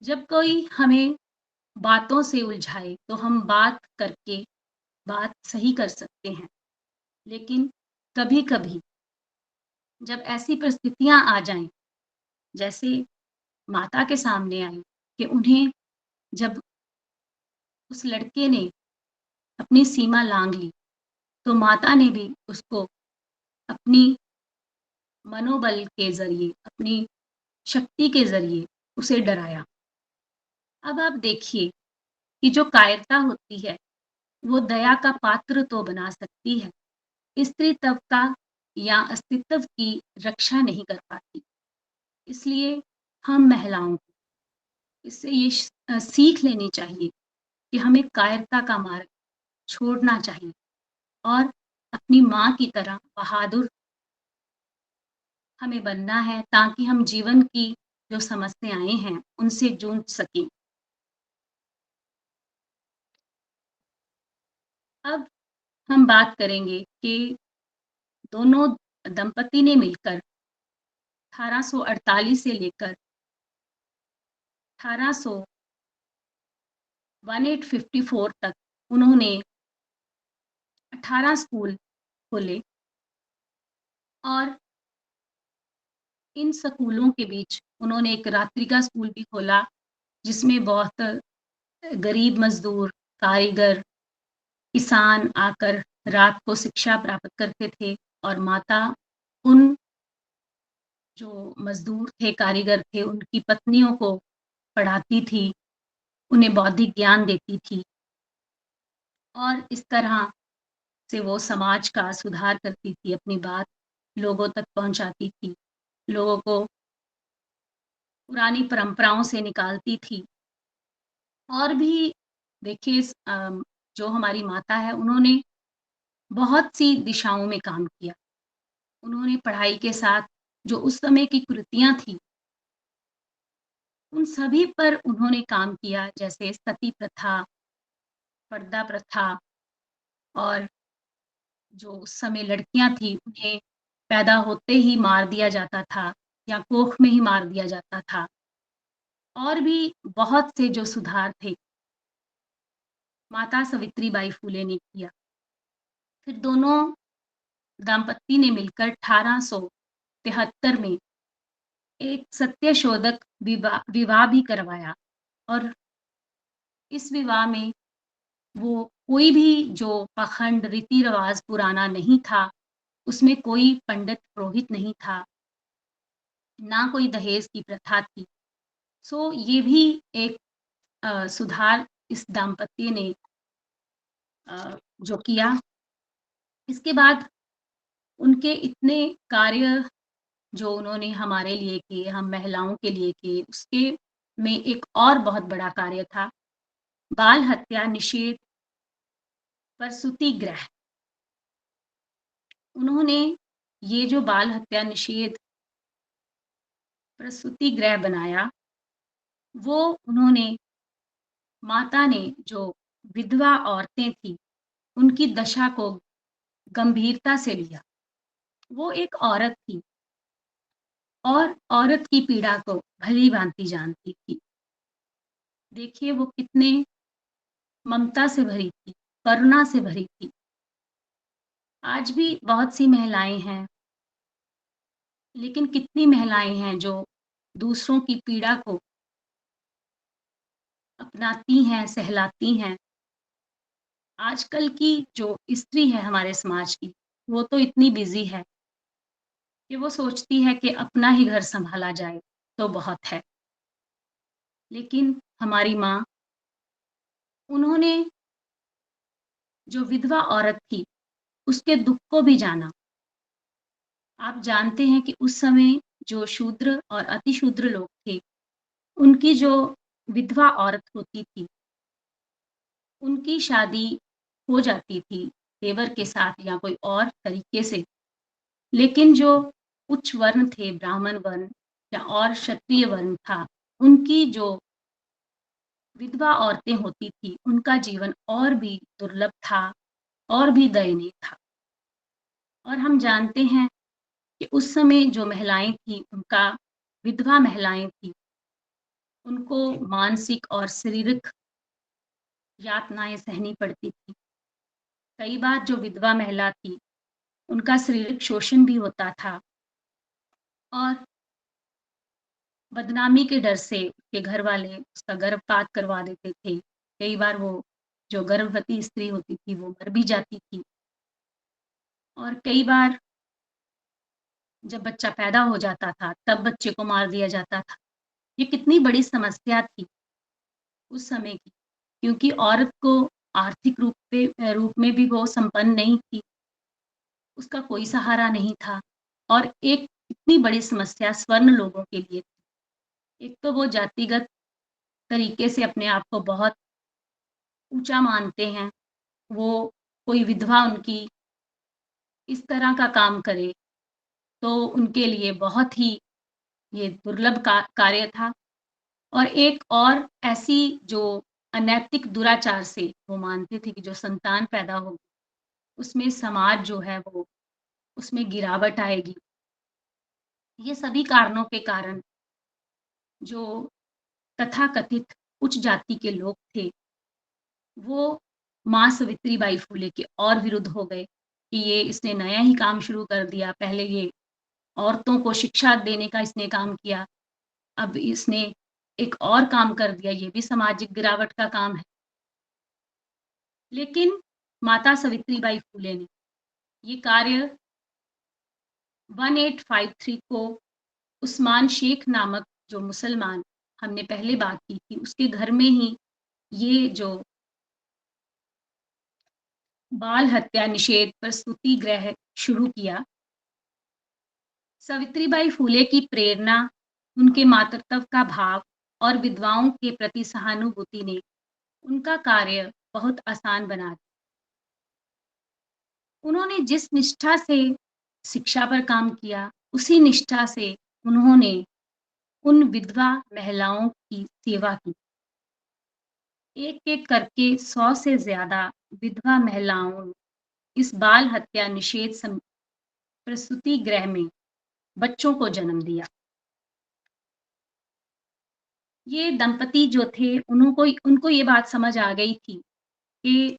A: जब कोई हमें बातों से उलझाए, तो हम बात करके बात सही कर सकते हैं। लेकिन कभी-कभी जब ऐसी परिस्थितियाँ आ जाएँ, जैसे माता के सामने आई कि उन्हें जब उस लड़के ने अपनी सीमा लाँघ ली, तो माता ने भी उसको अपनी मनोबल के ज़रिए, अपनी शक्ति के ज़रिए उसे डराया। अब आप देखिए कि जो कायरता होती है, वो दया का पात्र तो बना सकती है, स्त्री तबका या अस्तित्व की रक्षा नहीं कर पाती। इसलिए हम महिलाओं को इससे सीख लेनी चाहिए कि हमें कायरता का मार्ग छोड़ना चाहिए और अपनी माँ की तरह बहादुर हमें बनना है ताकि हम जीवन की जो समस्याएँ हैं, उनसे जूझ सकें। अब हम बात करेंगे कि दोनों दंपति ने मिलकर 1848 से लेकर 1854 तक उन्होंने 18 स्कूल खोले और इन स्कूलों के बीच उन्होंने एक रात्रि का स्कूल भी खोला, जिसमें बहुत गरीब मज़दूर, कारीगर, किसान आकर रात को शिक्षा प्राप्त करते थे और माता उन जो मज़दूर थे, कारीगर थे, उनकी पत्नियों को पढ़ाती थी, उन्हें बौद्धिक ज्ञान देती थी और इस तरह से वो समाज का सुधार करती थी, अपनी बात लोगों तक पहुँचाती थी, लोगों को पुरानी परंपराओं से निकालती थी। और भी देखिए जो हमारी माता है उन्होंने बहुत-सी दिशाओं में काम किया। उन्होंने पढ़ाई के साथ जो उस समय की कुरीतियाँ थी, उन सभी पर उन्होंने काम किया जैसे सती प्रथा, पर्दा प्रथा और जो उस समय लड़कियाँ थी उन्हें पैदा होते ही मार दिया जाता था या कोख में ही मार दिया जाता था। और भी बहुत से जो सुधार थे माता सावित्रीबाई फूले ने किया। फिर दोनों दंपत्ति ने मिलकर 1873 में एक सत्यशोधक विवाह भी करवाया और इस विवाह में वो कोई भी जो पाखंड रीति-रिवाज पुराना नहीं था, उसमें कोई पंडित पुरोहित नहीं था, ना कोई दहेज की प्रथा थी। सो ये भी एक सुधार इस दाम्पत्य ने जो किया। इसके बाद उनके इतने कार्य जो उन्होंने हमारे लिए किए, हम महिलाओं के लिए किए, उसके में एक और बहुत बड़ा कार्य था, बाल हत्या निषेध प्रसूति गृह। उन्होंने ये जो बाल हत्या निषेध प्रसूति गृह बनाया, वो उन्होंने माता ने जो विधवा औरतें थीं, उनकी दशा को गंभीरता से लिया। वो एक औरत थी और औरत की पीड़ा को भली-भाँति जानती थी। देखिए वो कितने ममता से भरी थी, करुणा से भरी थी। आज भी बहुत सी महिलाएँ हैं, लेकिन कितनी महिलाएँ हैं जो दूसरों की पीड़ा को अपनाती हैं, सहलाती हैं। आजकल की जो स्त्री है हमारे समाज की, वो तो इतनी बिज़ी है कि वो सोचती है कि अपना ही घर सँभाला जाए, तो बहुत है। लेकिन हमारी माँ, उन्होंने जो विधवा औरत थी, उसके दुःख को भी जाना। आप जानते हैं कि उस समय जो शूद्र और अतिशूद्र लोग थे, उनकी जो विधवा औरत होती थी, उनकी शादी हो जाती थी देवर के साथ या कोई और तरीके से। लेकिन जो उच्च वर्ण थे, ब्राह्मण वर्ण या और क्षत्रिय वर्ण था, उनकी जो विधवा औरतें होती थी, उनका जीवन और भी दुर्लभ था, और भी दयनीय था। और हम जानते हैं कि उस समय जो महिलाएँ थीं, उनका विधवा महिलाएँ थीं, उनको मानसिक और शारीरिक यातनाएँ सहनी पड़ती थी। कई बार जो विधवा महिला थी, उनका शारीरिक शोषण भी होता था और बदनामी के डर से उसके घर वाले उसका गर्भपात करवा देते थे। कई बार वो जो गर्भवती स्त्री होती थी, वो मर भी जाती थी और कई बार जब बच्चा पैदा हो जाता था, तब बच्चे को मार दिया जाता था। ये कितनी बड़ी समस्या थी उस समय की, क्योंकि औरत को आर्थिक रूप में भी वो संपन्न नहीं थी, उसका कोई सहारा नहीं था और एक इतनी बड़ी समस्या स्वर्ण लोगों के लिए थी। एक तो वो जातिगत तरीके से अपने आप को बहुत ऊँचा मानते हैं, वो कोई विधवा उनकी इस तरह का काम करे, तो उनके लिए बहुत ही ये दुर्लभ कार्य था और एक और ऐसी जो अनैतिक दुराचार से वो मानते थे कि जो संतान पैदा होगी, उसमें समाज जो है वो उसमें गिरावट आएगी। ये सभी कारणों के कारण जो तथाकथित उच्च जाति के लोग थे, वो माँ सावित्रीबाई फुले के और विरुद्ध हो गए कि ये इसने नया ही काम शुरू कर दिया। पहले ये औरतों को शिक्षा देने का इसने काम किया, अब इसने एक और काम कर दिया, ये भी सामाजिक गिरावट का काम है। लेकिन माता सावित्रीबाई फुले ने ये कार्य 1853 को उस्मान शेख नामक जो मुसलमान हमने पहले बात की थी, उसके घर में ही ये जो बाल हत्या निषेध प्रसूति गृह शुरू किया। सावित्रीबाई फुले की प्रेरणा, उनके मातृत्व का भाव और विधवाओं के प्रति सहानुभूति ने उनका कार्य बहुत आसान बना दिया। उन्होंने जिस निष्ठा से शिक्षा पर काम किया, उसी निष्ठा से उन्होंने उन विधवा महिलाओं की सेवा की। एक-एक करके 100 से ज़्यादा विधवा महिलाओं इस बाल हत्या निषेध प्रसूति गृह में बच्चों को जन्म दिया। ये दंपति जो थे उनको ये बात समझ आ गई थी कि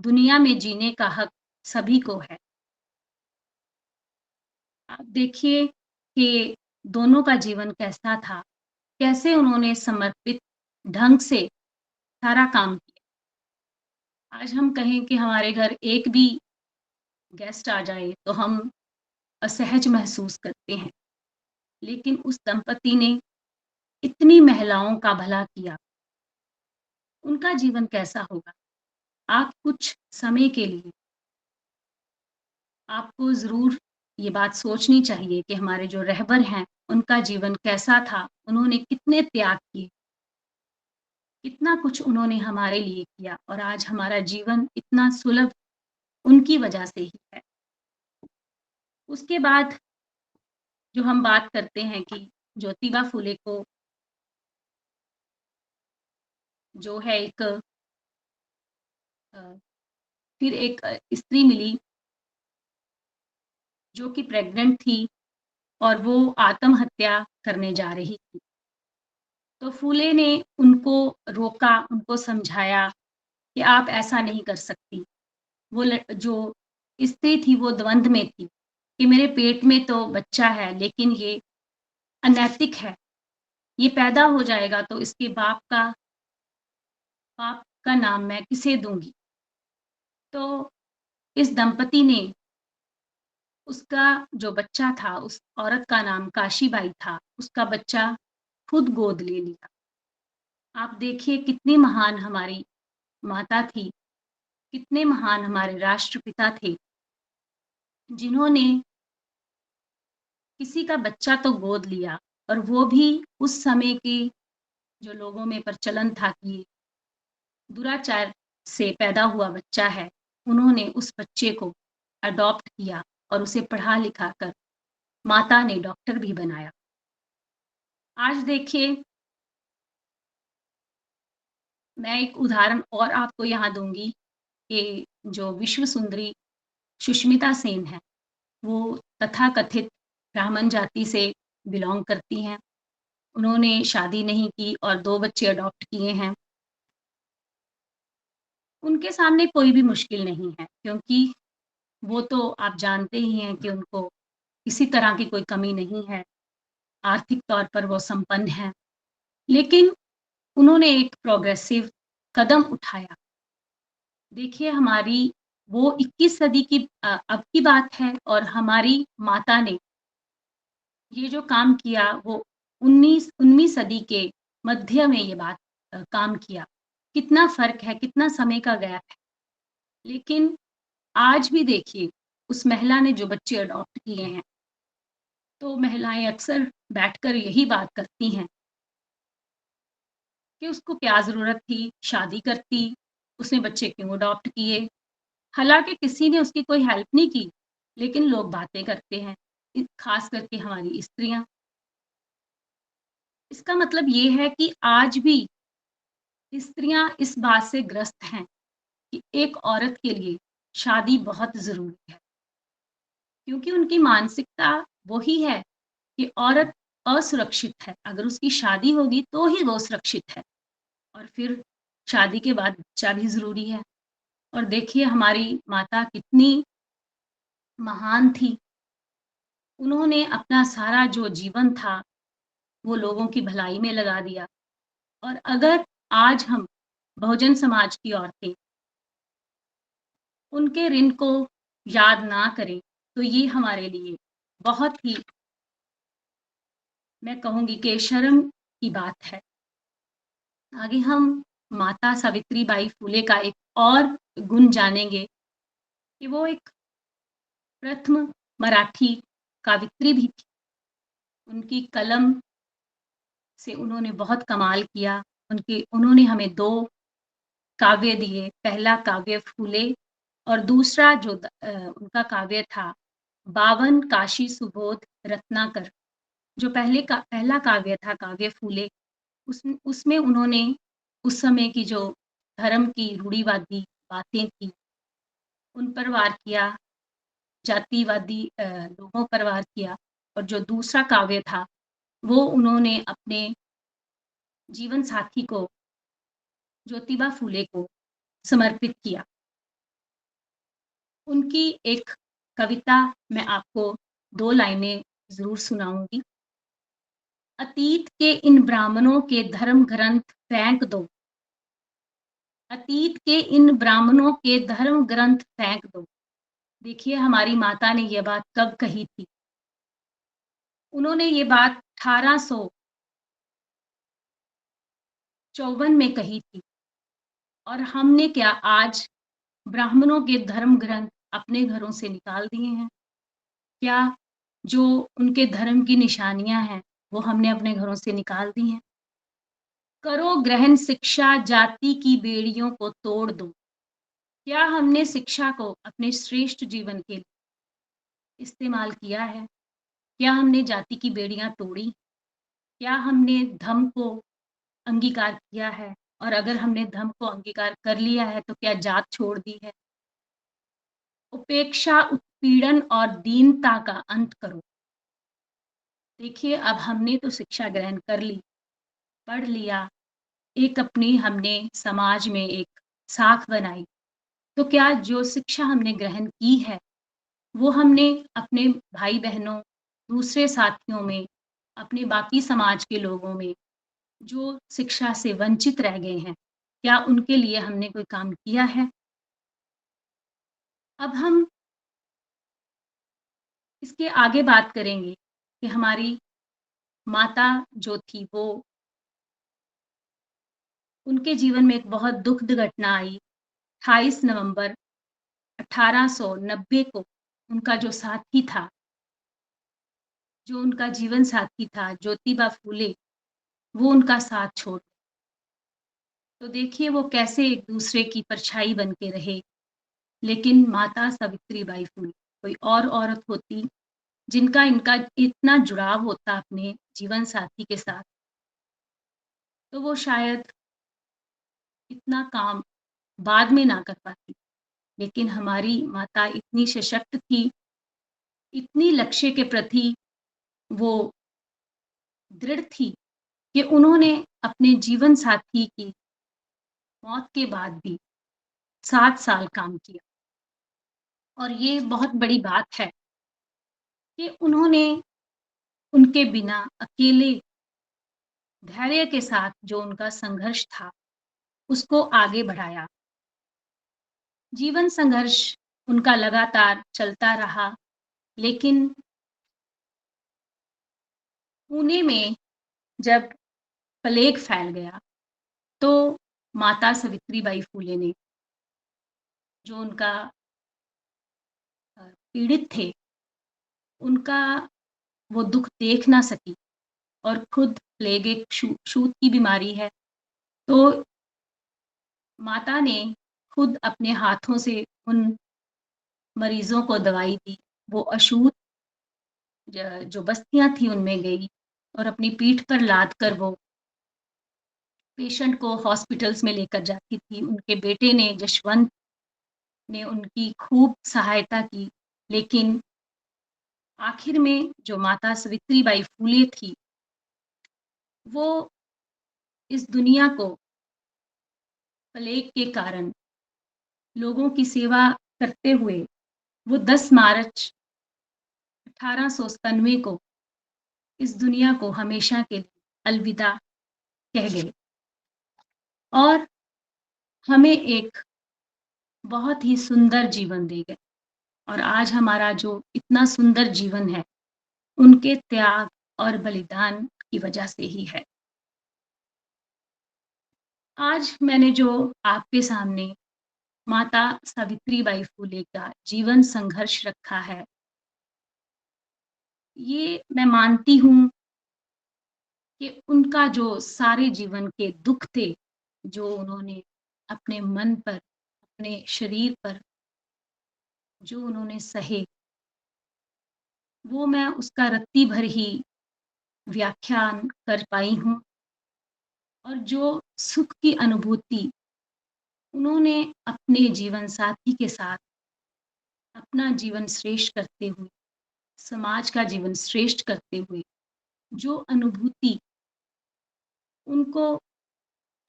A: दुनिया में जीने का हक सभी को है। आप देखिए कि दोनों का जीवन कैसा था, कैसे उन्होंने समर्पित ढंग से सारा काम किया। आज हम कहें कि हमारे घर एक भी गेस्ट आ जाए तो हम असहज महसूस करते हैं, लेकिन उस दंपति ने इतनी महिलाओं का भला किया। उनका जीवन कैसा होगा? आप कुछ समय के लिए आपको ज़रूर ये बात सोचनी चाहिए कि हमारे जो रहबर हैं, उनका जीवन कैसा था? उन्होंने कितने त्याग किए, कितना कुछ उन्होंने हमारे लिए किया और आज हमारा जीवन इतना सुलभ उनकी वजह से ही है। उसके बाद जो हम बात करते हैं कि ज्योतिबा फुले को जो है एक अ, फिर एक स्त्री मिली जो कि प्रेग्नेंट थी और वो आत्महत्या करने जा रही थी। तो फूले ने उनको रोका, उनको समझाया कि आप ऐसा नहीं कर सकती। वो जो स्त्री थी वो द्वंद में थी कि मेरे पेट में तो बच्चा है लेकिन ये अनैतिक है, ये पैदा हो जाएगा तो इसके बाप का नाम मैं किसे दूँगी? तो इस दंपति ने उसका जो बच्चा था, उस औरत का नाम काशीबाई था, उसका बच्चा खुद गोद ले लिया। आप देखिए कितनी महान हमारी माता थी, कितने महान हमारे राष्ट्रपिता थे, जिन्होंने किसी का बच्चा तो गोद लिया और वो भी उस समय के जो लोगों में प्रचलन था कि दुराचार से पैदा हुआ बच्चा है, उन्होंने उस बच्चे को अडॉप्ट किया और उसे पढ़ा-लिखा कर माता ने डॉक्टर भी बनाया। आज देखिए, मैं एक उदाहरण और आपको यहाँ दूँगी कि जो विश्व सुंदरी सुष्मिता सेन है, वो तथाकथित ब्राह्मण जाति से बिलॉन्ग करती हैं। उन्होंने शादी नहीं की और 2 बच्चे अडॉप्ट किए हैं। उनके सामने कोई भी मुश्किल नहीं है क्योंकि वो तो आप जानते ही हैं कि उनको किसी तरह की कोई कमी नहीं है, आर्थिक तौर पर वो संपन्न हैं। लेकिन उन्होंने एक प्रोग्रेसिव कदम उठाया। देखिए हमारी वो 21 सदी की अब की बात है और हमारी माता ने ये जो काम किया वो 19वीं सदी के मध्य में ये बात काम किया। कितना फ़र्क है, कितना समय का गैप है। लेकिन आज भी देखिए उस महिला ने जो बच्चे अडॉप्ट किए हैं, तो महिलाएँ अक्सर बैठकर यही बात करती हैं कि उसको क्या ज़रूरत थी, शादी करती, उसने बच्चे क्यों अडॉप्ट किए। हालाँकि किसी ने उसकी कोई हेल्प नहीं की, लेकिन लोग बातें करते हैं, ख़ास करके हमारी स्त्रियाँ। इसका मतलब ये है कि आज भी स्त्रियाँ इस बात से ग्रस्त हैं कि एक औरत के लिए शादी बहुत ज़रूरी है, क्योंकि उनकी मानसिकता वही है कि औरत असुरक्षित है, अगर उसकी शादी होगी तो ही वो सुरक्षित है और फिर शादी के बाद बच्चा भी ज़रूरी है। और देखिए हमारी माता कितनी महान थी, उन्होंने अपना सारा जो जीवन था, वो लोगों की भलाई में लगा दिया और अगर आज हम बहुजन समाज की औरतें उनके ऋण को याद ना करें, तो ये हमारे लिए बहुत ही मैं कहूँगी कि शर्म की बात है। आगे हम माता सावित्री बाई फुले का एक और गुण जानेंगे कि वो एक प्रथम मराठी कवयित्री भी थी। उनकी कलम से उन्होंने बहुत कमाल किया। उन्होंने हमें 2 काव्य दिए, पहला काव्य फूले और दूसरा जो उनका काव्य था 52 काशी सुबोध रत्नाकर, जो पहला काव्य था काव्य फूले, उसमें उन्होंने उस समय की जो धर्म की रूढ़िवादी बातें थी, उन पर वार किया, जातिवादी लोगों पर वार किया और जो दूसरा काव्य था, वो उन्होंने अपने जीवन साथी को ज्योतिबा फूले को समर्पित किया। उनकी एक कविता मैं आपको 2 लाइनें ज़रूर सुनाऊँगी। अतीत के इन ब्राह्मणों के धर्म ग्रंथ फेंक दो, अतीत के इन ब्राह्मणों के धर्म ग्रंथ फेंक दो। देखिए हमारी माता ने ये बात कब कही थी? उन्होंने ये बात 1854 में कही थी और हमने क्या आज ब्राह्मणों के धर्म ग्रंथ अपने घरों से निकाल दिए हैं? क्या जो उनके धर्म की निशानियाँ हैं, वो हमने अपने घरों से निकाल दी हैं? करो ग्रहण शिक्षा जाति की बेड़ियों को तोड़ दो। क्या हमने शिक्षा को अपने श्रेष्ठ जीवन के लिए इस्तेमाल किया है? क्या हमने जाति की बेड़ियाँ तोड़ी? क्या हमने धम्म को अंगीकार किया है? और अगर हमने धम्म को अंगीकार कर लिया है, तो क्या जात छोड़ दी है? उपेक्षा, उत्पीड़न और दीनता का अंत करो। देखिए, अब हमने तो शिक्षा ग्रहण कर ली, पढ़ लिया, एक अपनी हमने समाज में एक साख बनाई। तो क्या जो शिक्षा हमने ग्रहण की है, वो हमने अपने भाई-बहनों, दूसरे साथियों में, अपने बाकी समाज के लोगों में, जो शिक्षा से वंचित रह गए हैं, क्या उनके लिए हमने कोई काम किया है? अब हम इसके आगे बात करेंगे कि हमारी माता जो थी, वो उनके जीवन में एक बहुत दुखद घटना आई। 28 नवंबर 1890 को उनका जो साथी था, जो उनका जीवन साथी था, ज्योतिबा फूले, वो उनका साथ छोड़, तो देखिए वो कैसे एक-दूसरे की परछाई बन के रहे। लेकिन माता सावित्रीबाई फूले कोई और औरत होती, जिनका इनका इतना जुड़ाव होता अपने जीवन साथी के साथ, तो वो शायद इतना काम बाद में ना कर पाती। लेकिन हमारी माता इतनी सशक्त थी, इतनी लक्ष्य के प्रति वो दृढ़ थी कि उन्होंने अपने जीवन साथी की मौत के बाद भी 7 साल काम किया। और ये बहुत बड़ी बात है कि उन्होंने उनके बिना अकेले धैर्य के साथ जो उनका संघर्ष था, उसको आगे बढ़ाया। जीवन संघर्ष उनका लगातार चलता रहा, लेकिन पुणे में जब प्लेग फैल गया, तो माता सावित्रीबाई फूले ने, जो उनका पीड़ित थे, उनका वो दुःख देख ना सकी और खुद प्लेग एक छूत की बीमारी है, तो माता ने खुद अपने हाथों से उन मरीज़ों को दवाई दी। वो अछूत जो बस्तियाँ थी उनमें गई और अपनी पीठ पर लाद कर वो पेशेंट को हॉस्पिटल्स में लेकर जाती थी। उनके बेटे ने जशवंत ने उनकी खूब सहायता की, लेकिन आखिर में जो माता सावित्रीबाई फूले थी, वो इस दुनिया को प्लेग के कारण लोगों की सेवा करते हुए वो 10 मार्च 1897 को इस दुनिया को हमेशा के लिए अलविदा कह गए और हमें एक बहुत ही सुंदर जीवन दे गए। और आज हमारा जो इतना सुंदर जीवन है, उनके त्याग और बलिदान की वजह से ही है। आज मैंने जो आपके सामने माता सावित्रीबाई फूले का जीवन संघर्ष रखा है, ये मैं मानती हूँ कि उनका जो सारे जीवन के दुःख थे, जो उन्होंने अपने मन पर, अपने शरीर पर जो उन्होंने सहे, वो मैं उसका रत्ती भर ही व्याख्यान कर पाई हूँ। और जो सुख की अनुभूति उन्होंने अपने जीवन साथी के साथ अपना जीवन श्रेष्ठ करते हुए, समाज का जीवन श्रेष्ठ करते हुए, जो अनुभूति उनको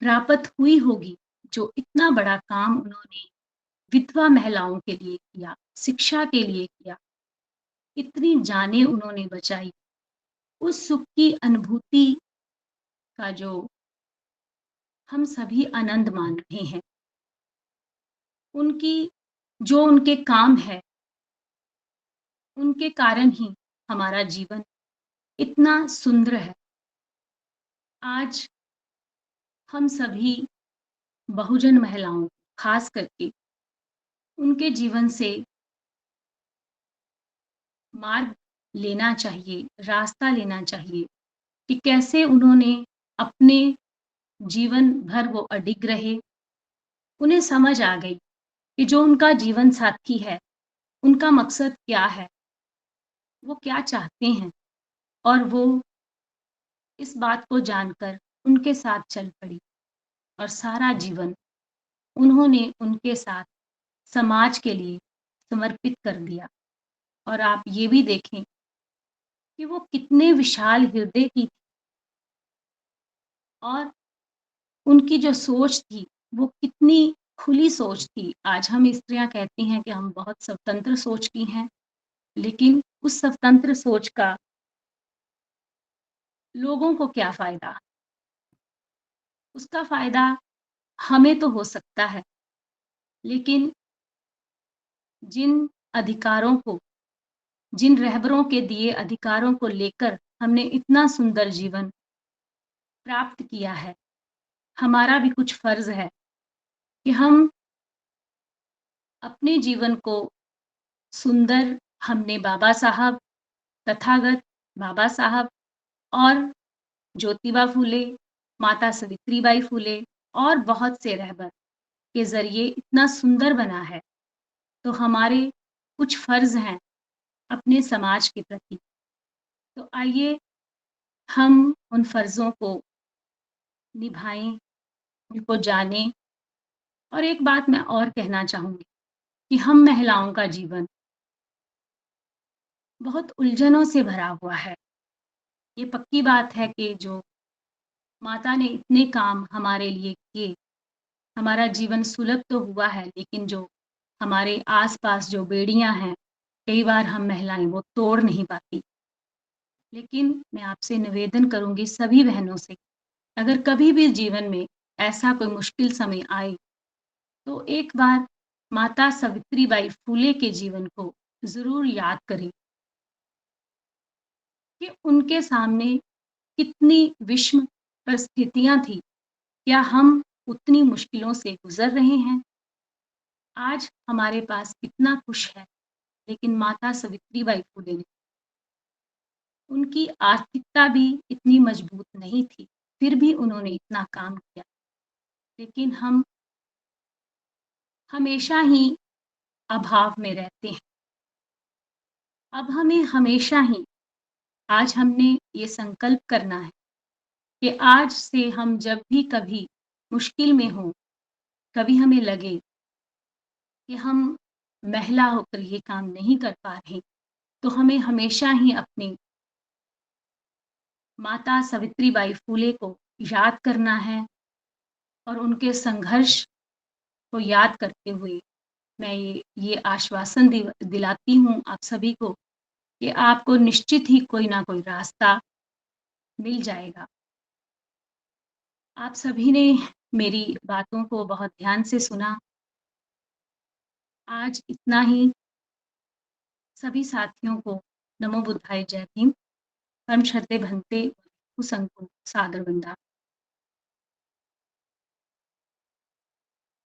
A: प्राप्त हुई होगी, जो इतना बड़ा काम उन्होंने विधवा महिलाओं के लिए किया, शिक्षा के लिए किया, इतनी जानें उन्होंने बचाई, उस सुख की अनुभूति का जो हम सभी आनंद मान रहे हैं, उनकी जो उनके काम है, उनके कारण ही हमारा जीवन इतना सुंदर है। आज हम सभी बहुजन महिलाओं, खास करके उनके जीवन से मार्ग लेना चाहिए, रास्ता लेना चाहिए कि कैसे उन्होंने अपने जीवन भर वो अडिग रहे। उन्हें समझ आ गई कि जो उनका जीवन साथी है, उनका मकसद क्या है, वो क्या चाहते हैं और वो इस बात को जानकर उनके साथ चल पड़ी और सारा जीवन उन्होंने उनके साथ समाज के लिए समर्पित कर दिया। और आप ये भी देखें कि वो कितने विशाल हृदय की थी और उनकी जो सोच थी, वो कितनी खुली सोच थी। आज हम स्त्रियाँ कहती हैं कि हम बहुत स्वतंत्र सोच की हैं, लेकिन उस स्वतंत्र सोच का लोगों को क्या फ़ायदा? उसका फ़ायदा हमें तो हो सकता है, लेकिन जिन अधिकारों को, जिन रहबरों के दिए अधिकारों को लेकर हमने इतना सुंदर जीवन प्राप्त किया है, हमारा भी कुछ फ़र्ज़ है कि हम अपने जीवन को सुंदर, हमने बाबा साहब, तथागत बाबा साहब और ज्योतिबा फूले, माता सावित्रीबाई फूले और बहुत से रहबर के ज़रिए इतना सुंदर बना है, तो हमारे कुछ फ़र्ज़ हैं अपने समाज के प्रति। तो आइए हम उन फ़र्ज़ों को निभाएँ, उनको जानें। और एक बात मैं और कहना चाहूँगी कि हम महिलाओं का जीवन बहुत उलझनों से भरा हुआ है। ये पक्की बात है कि जो माता ने इतने काम हमारे लिए किए, हमारा जीवन सुलभ तो हुआ है, लेकिन जो हमारे आस-पास जो बेड़ियाँ हैं, कई बार हम महिलाएँ वो तोड़ नहीं पाती। लेकिन मैं आपसे निवेदन करूँगी सभी बहनों से, अगर कभी भी जीवन में ऐसा कोई मुश्किल समय आए, तो एक बार माता सावित्रीबाई फूले के जीवन को ज़रूर याद करें कि उनके सामने कितनी विषम परिस्थितियाँ थी। क्या हम उतनी मुश्किलों से गुज़र रहे हैं? आज हमारे पास कितना कुछ है, लेकिन माता सावित्रीबाई फूले ने, उनकी आर्थिकता भी इतनी मजबूत नहीं थी, फिर भी उन्होंने इतना काम किया। लेकिन हम हमेशा ही अभाव में रहते हैं। अब हमें हमेशा ही, आज हमने ये संकल्प करना है कि आज से हम जब भी कभी मुश्किल में हों, कभी हमें लगे कि हम महिला होकर ये काम नहीं कर पा रहे, तो हमें हमेशा ही अपनी माता सावित्रीबाई फूले को याद करना है और उनके संघर्ष को याद करते हुए मैं ये आश्वासन दिलाती हूँ आप सभी को कि आपको निश्चित ही कोई ना कोई रास्ता मिल जाएगा। आप सभी ने मेरी बातों को बहुत ध्यान से सुना। आज इतना ही। सभी साथियों को नमो बुद्धाय, जय भीम। परम श्रद्धेय भंते, कुसंको सादर वंदना।